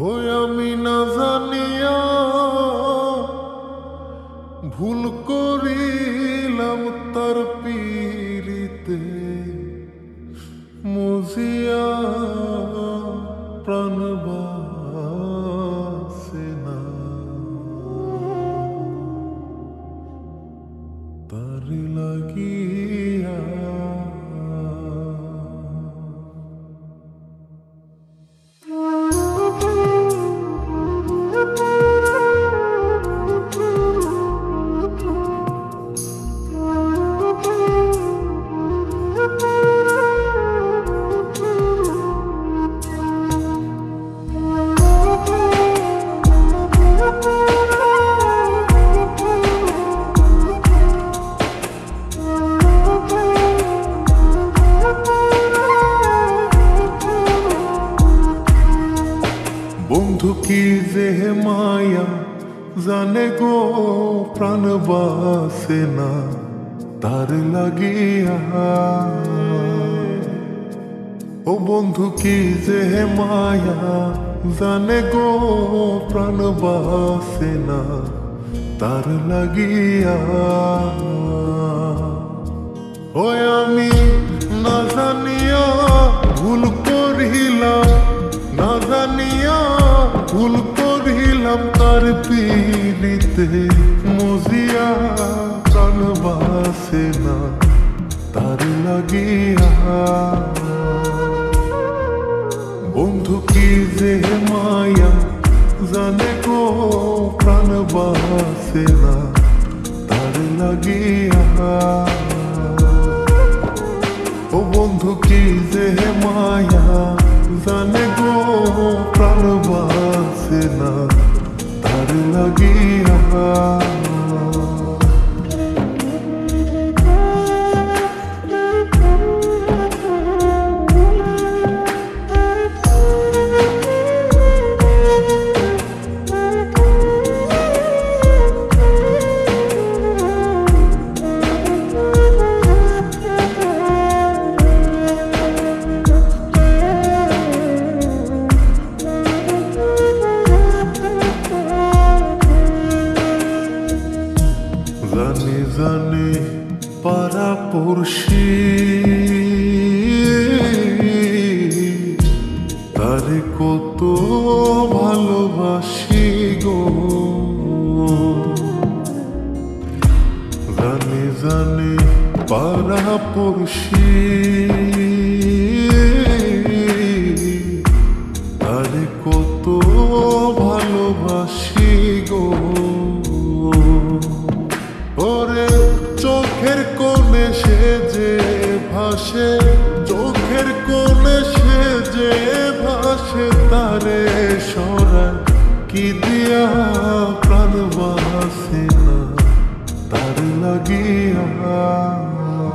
হই আমি না জানিয়া ভুল করিলাম তার পীড়িতে মজিয়া প্রাণ বাসে না তার লাগিয়া। বন্ধু কি যে মায়া জানে গো প্রাণ বাসে না তার লাগিয়া। ও বন্ধু কি যে মায়া জানে গো প্রাণ বাসে না তার লাগিয়া। ও আমি না জানিয়া ভুল করিলাম, না জানিয়া ভুল করিলাম তার পীড়িতে মজিয়া প্রাণ বাসে না তার লাগিয়া। বন্ধু কি যে মায়া জানে গো প্রাণ বাসে না তার লাগিয়া। ও বন্ধু কি যে মায়া জানে গো প্রাণ বাসে না তার লাগিয়া। জানে জানে পাড়া পড়শি তারে কত ভালোবাসি গো। জানে জানে পাড়া পড়শি তারে কত ভালোবাসি গো। ওরে চোখের কোণে সে যে ভাসে, চোখের কোণে সে যে ভাসে তারে সরায় কি দিয়া প্রাণ বাসে না তার লাগিয়া।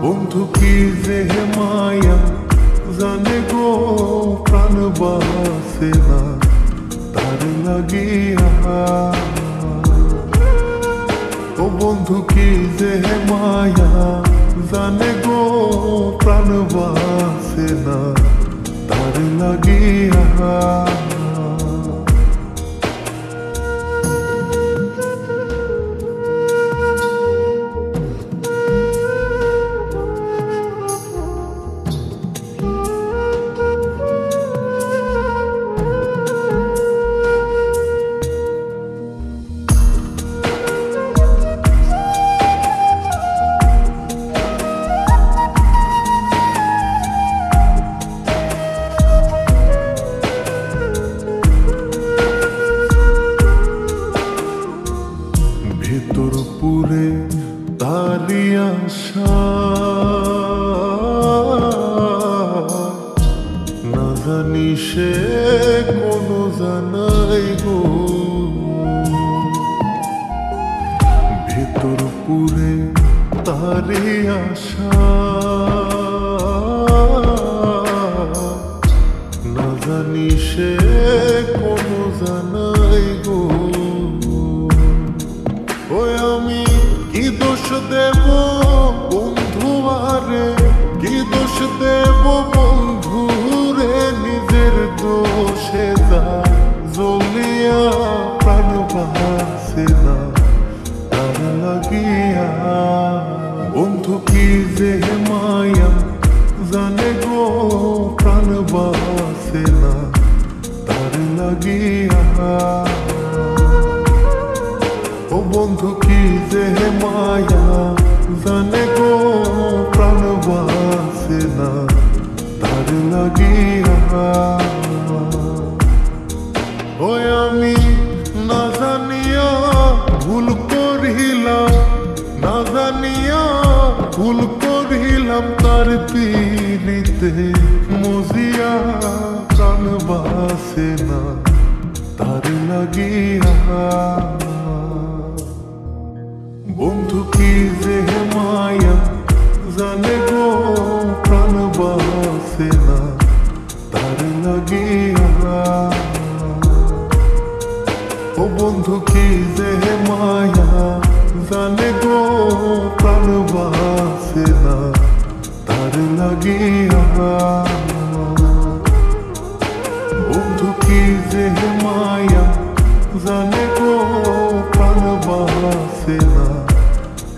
বন্ধু কি যে মায়া জানে গো প্রাণ বাসে না তার লাগিয়া। ও বন্ধু কি যে মায়া জানে গো প্রাণ বাসে না তার লাগিয়া। ভেতর পুরে তারি আশা না জানি সে কোনো জানাই গো। ভেতর পুরে তারি আশা না জানি সে কোনো জানাই গো। ওই আমি কি দোষ দেব বন্ধু আরে, কি দোষ দেব বন্ধু রে, নিজের দোষে যা বাসে না তার লাগিয়া। ও বন্ধু কি যে মায়া জানে গো প্রাণ বাসে না তার লাগিয়া। ওই আমি না জানিয়া ভুল করিলাম, না জানিয়া ভুল করিলাম তার পিড়িতে মজিয়া। প্রাণ বাসে না তার লাগিয়া। বন্ধু কি যে মায়া জানে গো প্রাণ বাসে না তার লাগিয়া। ও বন্ধু কি যে মায়া জানে গো প্রাণ বাসে না তার লাগিয়া। বন্ধু কি যে মায়া জানে গো প্রাণ বাসে না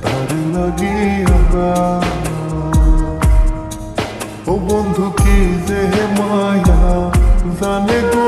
তার লাগিয়া। ও বন্ধু কি যে মায়া জানে গো